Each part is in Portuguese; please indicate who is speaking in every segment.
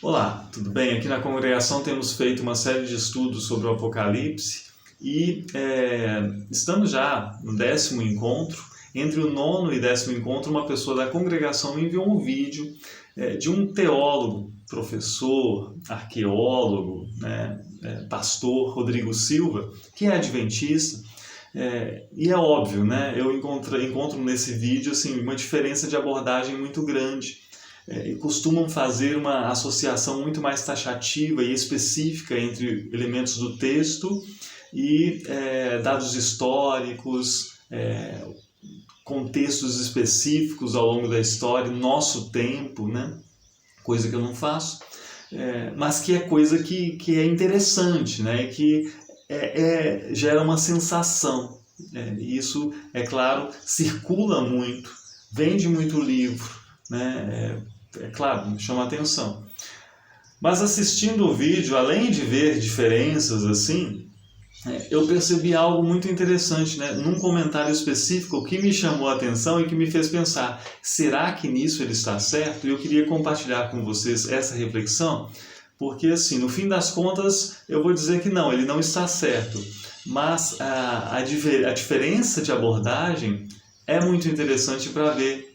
Speaker 1: Olá, tudo bem? Aqui na congregação temos feito uma série de estudos sobre o Apocalipse e estamos já no 10º encontro. Entre o 9º e 10º encontro, uma pessoa da congregação me enviou um vídeo de um teólogo, professor, arqueólogo, pastor Rodrigo Silva, que é adventista. E é óbvio, né? Eu encontro nesse vídeo assim, uma diferença de abordagem muito grande. E costumam fazer uma associação muito mais taxativa e específica entre elementos do texto e dados históricos, contextos específicos ao longo da história, nosso tempo, né? Coisa que eu não faço, mas que é coisa que é interessante, né? Que gera uma sensação. E isso, é claro, circula muito, vende muito livro, né? É claro, chama atenção. Mas assistindo o vídeo, além de ver diferenças assim, eu percebi algo muito interessante, né? Num comentário específico que me chamou a atenção e que me fez pensar, será que nisso ele está certo? E eu queria compartilhar com vocês essa reflexão, porque assim, no fim das contas, eu vou dizer que não, ele não está certo. Mas a diferença de abordagem é muito interessante para ver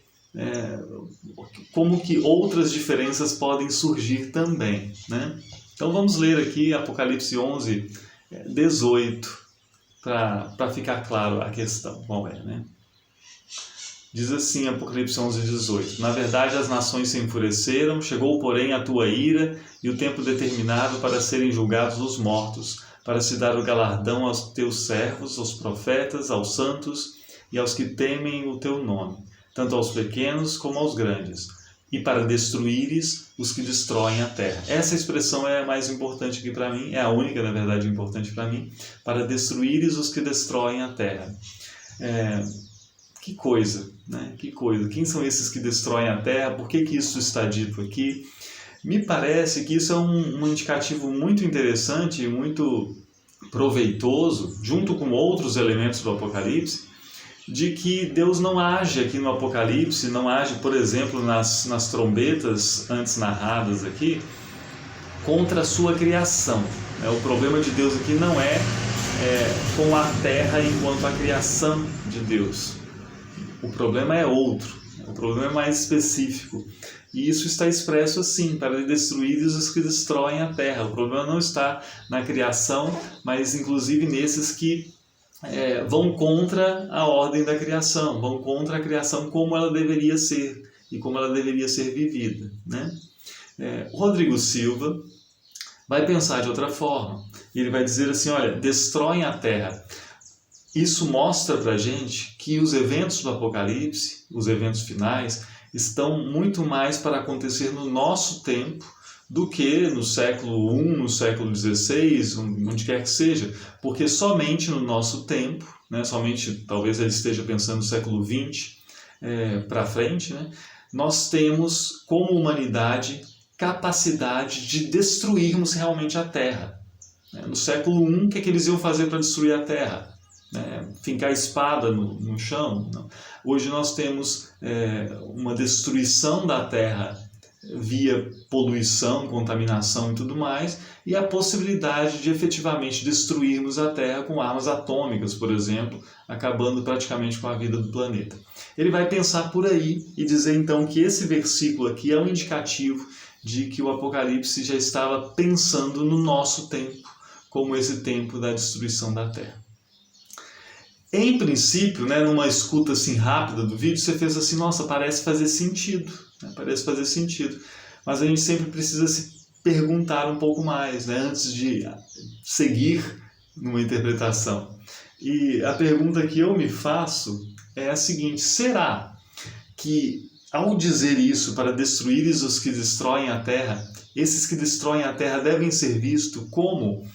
Speaker 1: como que outras diferenças podem surgir também, né? Então vamos ler aqui Apocalipse 11, 18, para ficar claro a questão, qual é, né? Diz assim Apocalipse 11, 18: Na verdade as nações se enfureceram, chegou porém a tua ira e o tempo determinado para serem julgados os mortos, para se dar o galardão aos teus servos, aos profetas, aos santos e aos que temem o teu nome, tanto aos pequenos como aos grandes, e para destruíres os que destroem a terra. Essa expressão é a mais importante aqui para mim, é a única, na verdade, importante para mim, para destruíres os que destroem a terra. Que coisa, né? Que coisa. Quem são esses que destroem a terra? Por que isso está dito aqui? Me parece que isso é um indicativo muito interessante, muito proveitoso, junto com outros elementos do Apocalipse, de que Deus não age aqui no Apocalipse, não age, por exemplo, nas trombetas antes narradas aqui, contra a sua criação. O problema de Deus aqui não é com a terra enquanto a criação de Deus. O problema é outro, o problema é mais específico. E isso está expresso assim, para destruir os que destroem a terra. O problema não está na criação, mas inclusive nesses que vão contra a ordem da criação, vão contra a criação como ela deveria ser e como ela deveria ser vivida, né? Rodrigo Silva vai pensar de outra forma. Ele vai dizer assim, olha, destroem a terra. Isso mostra para a gente que os eventos do Apocalipse, os eventos finais, estão muito mais para acontecer no nosso tempo do que no século I, no século XVI, onde quer que seja, porque somente no nosso tempo, né, somente talvez ele esteja pensando no século XX para frente, né, nós temos como humanidade capacidade de destruirmos realmente a Terra. No século I, o que eles iam fazer para destruir a Terra? Fincar espada no chão? Não. Hoje nós temos uma destruição da Terra via poluição, contaminação e tudo mais, e a possibilidade de efetivamente destruirmos a Terra com armas atômicas, por exemplo, acabando praticamente com a vida do planeta. Ele vai pensar por aí e dizer então que esse versículo aqui é um indicativo de que o Apocalipse já estava pensando no nosso tempo, como esse tempo da destruição da Terra. Em princípio, né, numa escuta assim rápida do vídeo, você fez assim, nossa, parece fazer sentido, né? Parece fazer sentido. Mas a gente sempre precisa se perguntar um pouco mais, né, antes de seguir numa interpretação. E a pergunta que eu me faço é a seguinte, será que ao dizer isso para destruir os que destroem a terra, esses que destroem a terra devem ser vistos como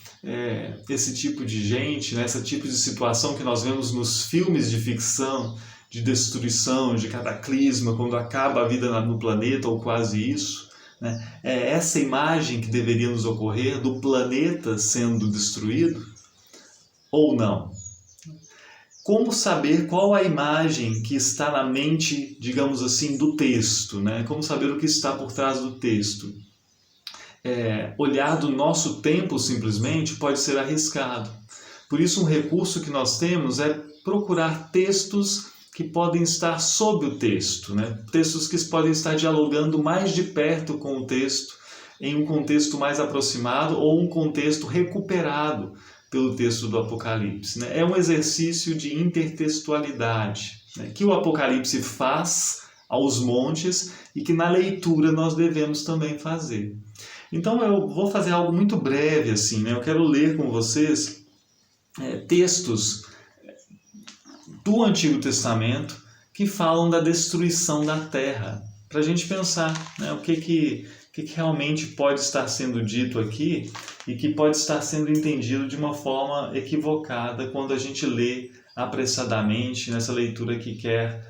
Speaker 1: esse tipo de gente, né, esse tipo de situação que nós vemos nos filmes de ficção, de destruição, de cataclisma, quando acaba a vida no planeta ou quase isso, né? É essa imagem que deveria nos ocorrer do planeta sendo destruído ou não? Como saber qual a imagem que está na mente, digamos assim, do texto, né? Como saber o que está por trás do texto? olhar do nosso tempo simplesmente pode ser arriscado. Por isso, um recurso que nós temos é procurar textos que podem estar sob o texto, né? Textos que podem estar dialogando mais de perto com o texto, em um contexto mais aproximado ou um contexto recuperado pelo texto do Apocalipse, né? É um exercício de intertextualidade, né, que o Apocalipse faz aos montes e que na leitura nós devemos também fazer. Então eu vou fazer algo muito breve assim, né? Eu quero ler com vocês textos do Antigo Testamento que falam da destruição da terra, para a gente pensar, né, o que realmente pode estar sendo dito aqui e que pode estar sendo entendido de uma forma equivocada quando a gente lê apressadamente nessa leitura que quer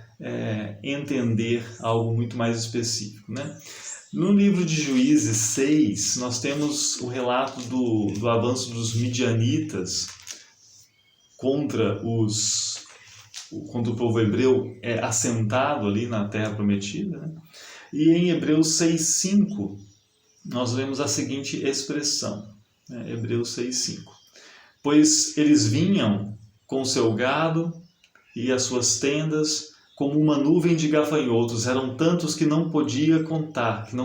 Speaker 1: entender algo muito mais específico, né? No livro de Juízes 6, nós temos o relato do avanço dos midianitas contra o povo hebreu assentado ali na Terra Prometida, né? E em Hebreus 6,5 nós vemos a seguinte expressão, né? Hebreus 6,5: pois eles vinham com seu gado e as suas tendas como uma nuvem de gafanhotos, eram tantos que não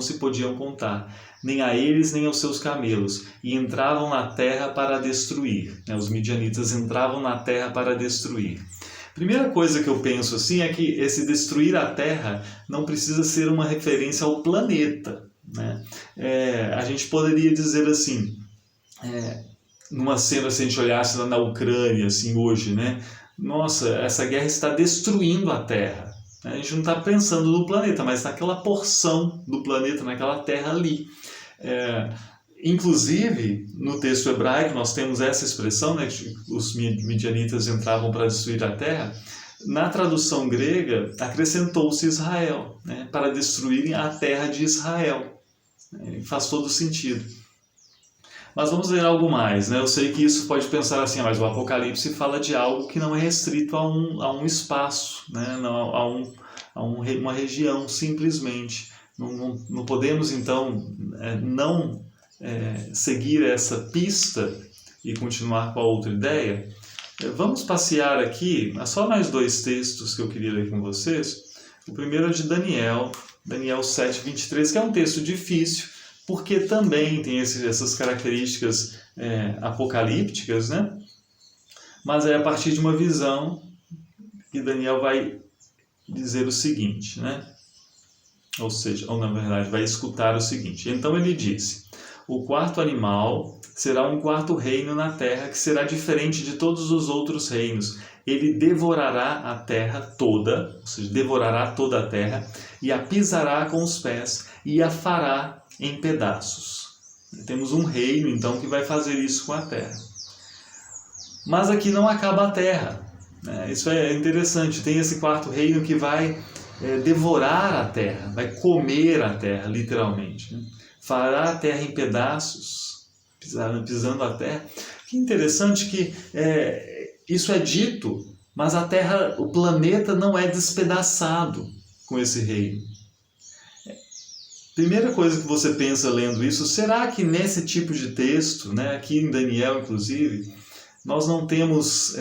Speaker 1: se podiam contar, nem a eles nem aos seus camelos, e entravam na terra para destruir, né? Os midianitas entravam na terra para destruir. Primeira coisa que eu penso assim é que esse destruir a terra não precisa ser uma referência ao planeta, né? A gente poderia dizer assim, numa cena, se a gente olhasse lá na Ucrânia assim, hoje, né? Nossa, essa guerra está destruindo a Terra. A gente não está pensando no planeta, mas naquela porção do planeta, naquela terra ali. Inclusive, no texto hebraico, nós temos essa expressão, né, que os midianitas entravam para destruir a terra. Na tradução grega, acrescentou-se Israel, né, para destruírem a terra de Israel. Faz todo sentido. Mas vamos ver algo mais, né? Eu sei que isso pode pensar assim, mas o Apocalipse fala de algo que não é restrito a um espaço, né? Não, uma região, simplesmente. Não podemos, então, não seguir essa pista e continuar com a outra ideia. Vamos passear aqui, só mais dois textos que eu queria ler com vocês. O primeiro é de Daniel 7:23, que é um texto difícil, porque também tem essas características apocalípticas, né? Mas é a partir de uma visão que Daniel vai dizer o seguinte, né? Ou na verdade, vai escutar o seguinte: então ele disse: o quarto animal será um quarto reino na terra, que será diferente de todos os outros reinos. Ele devorará a terra toda, ou seja, devorará toda a terra, e a pisará com os pés, e a fará em pedaços. Temos um reino, então, que vai fazer isso com a terra. Mas aqui não acaba a terra, né? Isso é interessante. Tem esse quarto reino que vai devorar a terra, vai comer a terra, literalmente, né? Fará a terra em pedaços, pisando a terra. Que interessante que isso é dito, mas a terra, o planeta não é despedaçado com esse reino. Primeira coisa que você pensa lendo isso, será que nesse tipo de texto, né, aqui em Daniel inclusive, nós não temos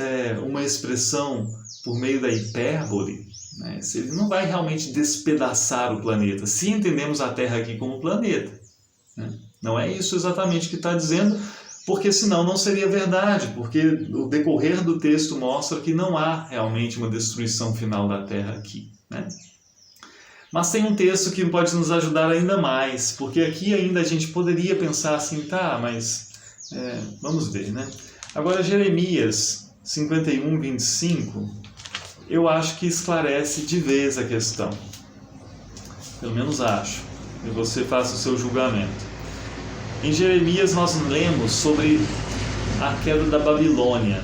Speaker 1: uma expressão por meio da hipérbole? Né? Ele não vai realmente despedaçar o planeta, se entendemos a Terra aqui como planeta, né? Não é isso exatamente que está dizendo, porque senão não seria verdade, porque o decorrer do texto mostra que não há realmente uma destruição final da Terra aqui, né? Mas tem um texto que pode nos ajudar ainda mais, porque aqui ainda a gente poderia pensar assim, tá, mas vamos ver, né? Agora, Jeremias 51:25, eu acho que esclarece de vez a questão. Pelo menos acho. E você faça o seu julgamento. Em Jeremias nós lemos sobre a queda da Babilônia.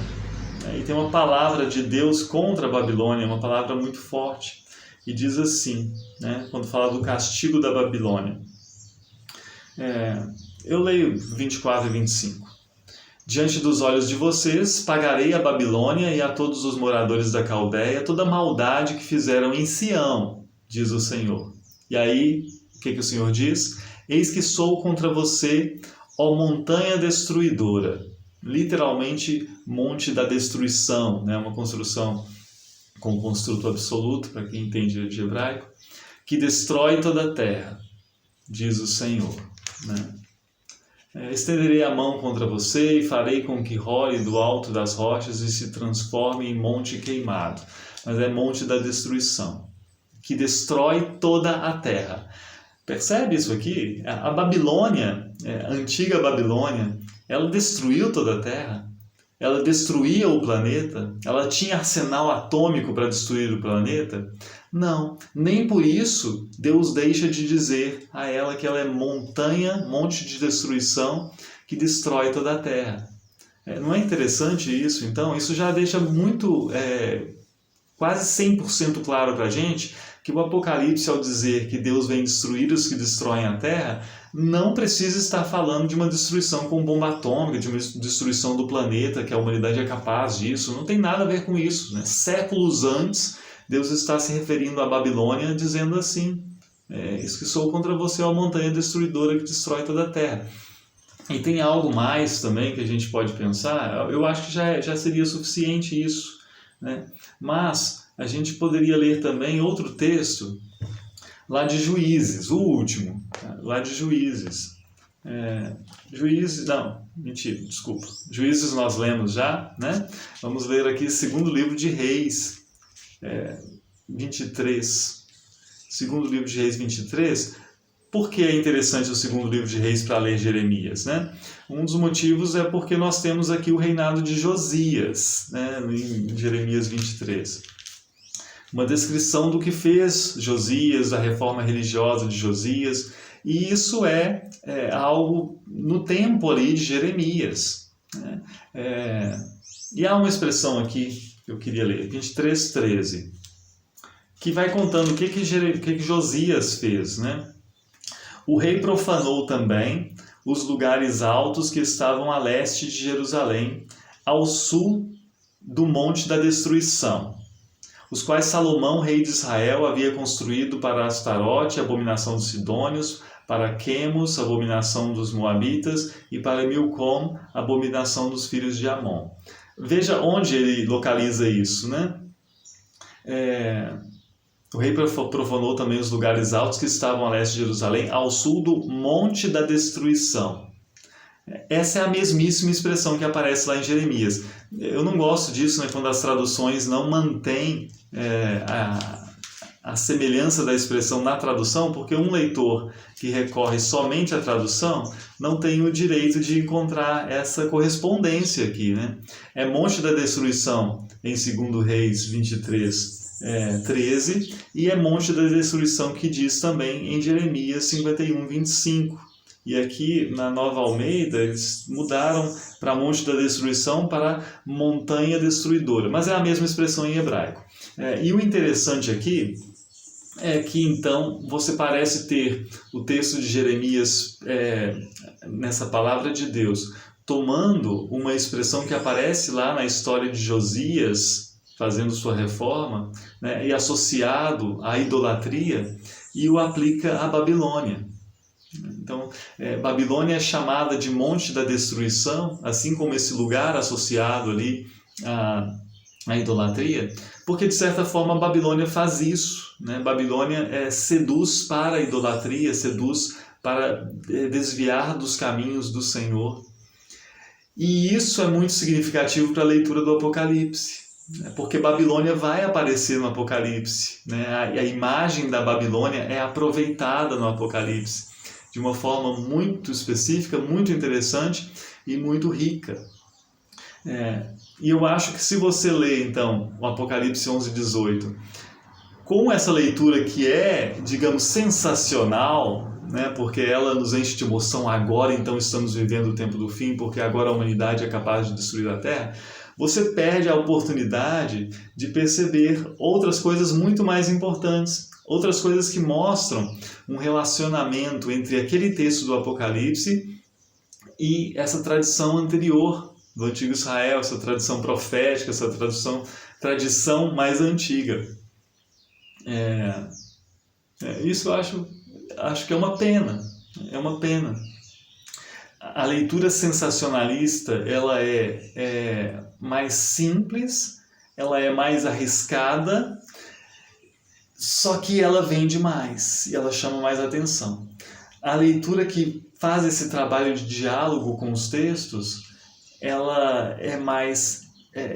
Speaker 1: E tem uma palavra de Deus contra a Babilônia, uma palavra muito forte. E diz assim, né, quando fala do castigo da Babilônia. Eu leio 24 e 25. Diante dos olhos de vocês, pagarei a Babilônia e a todos os moradores da Caldeia toda a maldade que fizeram em Sião, diz o Senhor. E aí, o que o Senhor diz? Eis que sou contra você, ó montanha destruidora. Literalmente, monte da destruição, né? Uma construção com construto absoluto, para quem entende de hebraico, que destrói toda a terra, diz o Senhor, né? Estenderei a mão contra você e farei com que role do alto das rochas e se transforme em monte queimado. Mas é monte da destruição, que destrói toda a terra. Percebe isso aqui? A Babilônia, a antiga Babilônia, ela destruiu toda a terra. Ela destruía o planeta? Ela tinha arsenal atômico para destruir o planeta? Não, nem por isso Deus deixa de dizer a ela que ela é montanha, monte de destruição que destrói toda a terra. Não é interessante isso? Então, isso já deixa muito, quase 100% claro para a gente que o Apocalipse, ao dizer que Deus vem destruir os que destroem a terra, não precisa estar falando de uma destruição com bomba atômica, de uma destruição do planeta, que a humanidade é capaz disso. Não tem nada a ver com isso, né? Séculos antes, Deus está se referindo à Babilônia, dizendo assim: isso que sou contra você, ó montanha destruidora que destrói toda a terra. E tem algo mais também que a gente pode pensar. Eu acho que já seria suficiente isso, né? Mas a gente poderia ler também outro texto, lá de Juízes, o último, lá de Juízes. Juízes nós lemos já, né? Vamos ler aqui segundo livro de Reis, 23. Segundo livro de Reis 23. Por que é interessante o segundo livro de Reis para ler Jeremias, né? Um dos motivos é porque nós temos aqui o reinado de Josias, né? Em Jeremias 23. Uma descrição do que fez Josias, da reforma religiosa de Josias, e isso é algo no tempo ali de Jeremias, né? E há uma expressão aqui que eu queria ler, 23:13, que vai contando o que Josias fez, né? O rei profanou também os lugares altos que estavam a leste de Jerusalém, ao sul do Monte da Destruição, os quais Salomão, rei de Israel, havia construído para Astarote, abominação dos Sidônios, para Quemos, abominação dos Moabitas, e para Milcom, abominação dos filhos de Amon. Veja onde ele localiza isso, né? O rei profanou também os lugares altos que estavam a leste de Jerusalém, ao sul do Monte da Destruição. Essa é a mesmíssima expressão que aparece lá em Jeremias. Eu não gosto disso, né, quando as traduções não mantêm a semelhança da expressão na tradução, porque um leitor que recorre somente à tradução não tem o direito de encontrar essa correspondência aqui, né? É Monte da Destruição em 2 Reis 23:13, e é Monte da Destruição que diz também em Jeremias 51:25. E aqui na Nova Almeida eles mudaram para Monte da Destruição para Montanha Destruidora, mas é a mesma expressão em hebraico. E o interessante aqui é que então você parece ter o texto de Jeremias nessa palavra de Deus, tomando uma expressão que aparece lá na história de Josias, fazendo sua reforma, né, e associado à idolatria, e o aplica à Babilônia. Então, Babilônia é chamada de Monte da Destruição, assim como esse lugar associado ali à idolatria, porque de certa forma a Babilônia faz isso, né? Babilônia seduz para a idolatria, seduz para desviar dos caminhos do Senhor. E isso é muito significativo para a leitura do Apocalipse, porque Babilônia vai aparecer no Apocalipse, né? A imagem da Babilônia é aproveitada no Apocalipse de uma forma muito específica, muito interessante e muito rica. E eu acho que se você ler, então, o Apocalipse 11:18, com essa leitura que é, digamos, sensacional, né, porque ela nos enche de emoção, agora então estamos vivendo o tempo do fim, porque agora a humanidade é capaz de destruir a Terra, você perde a oportunidade de perceber outras coisas muito mais importantes, outras coisas que mostram um relacionamento entre aquele texto do Apocalipse e essa tradição anterior do Antigo Israel, essa tradição profética, essa tradição mais antiga. Isso eu acho que é uma pena, É uma pena. A leitura sensacionalista, ela é mais simples, ela é mais arriscada, só que ela vende mais e ela chama mais atenção. A leitura que faz esse trabalho de diálogo com os textos, ela é mais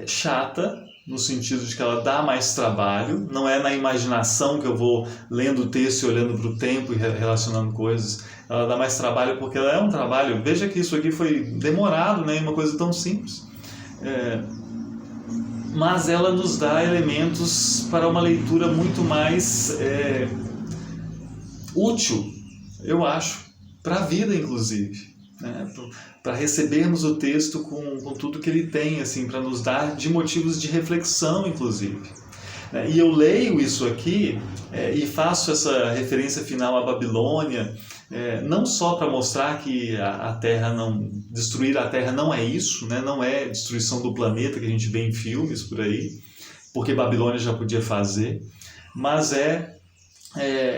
Speaker 1: chata, no sentido de que ela dá mais trabalho, não é na imaginação que eu vou lendo o texto e olhando para o tempo e relacionando coisas, ela dá mais trabalho porque ela é um trabalho, veja que isso aqui foi demorado, né, uma coisa tão simples, mas ela nos dá elementos para uma leitura muito mais útil, eu acho, para a vida inclusive, né? Para recebermos o texto com tudo que ele tem, assim, para nos dar de motivos de reflexão, inclusive. E eu leio isso aqui e faço essa referência final à Babilônia, não só para mostrar que a Terra não, destruir a Terra não é isso, né? Não é destruição do planeta que a gente vê em filmes por aí, porque Babilônia já podia fazer, mas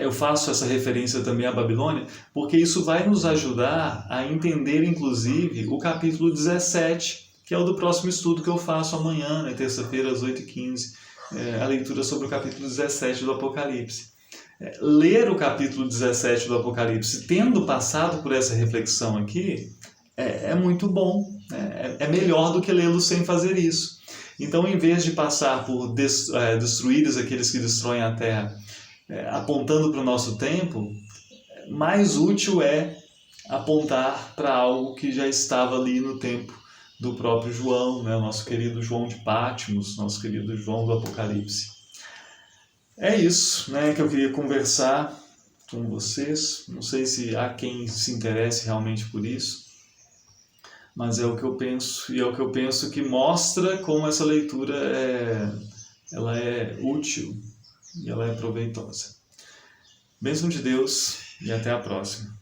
Speaker 1: eu faço essa referência também à Babilônia, porque isso vai nos ajudar a entender, inclusive, o capítulo 17, que é o do próximo estudo que eu faço amanhã, né, terça-feira, às 8h15, a leitura sobre o capítulo 17 do Apocalipse. Ler o capítulo 17 do Apocalipse, tendo passado por essa reflexão aqui, é muito bom, né? É melhor do que lê-lo sem fazer isso. Então, em vez de passar por destruídos aqueles que destroem a terra, apontando para o nosso tempo, mais útil é apontar para algo que já estava ali no tempo do próprio João, né? O nosso querido João de Patmos, nosso querido João do Apocalipse. É isso, né, que eu queria conversar com vocês. Não sei se há quem se interesse realmente por isso, mas é o que eu penso, e é o que eu penso que mostra como essa leitura ela é útil e ela é proveitosa. Bênção de Deus e até a próxima.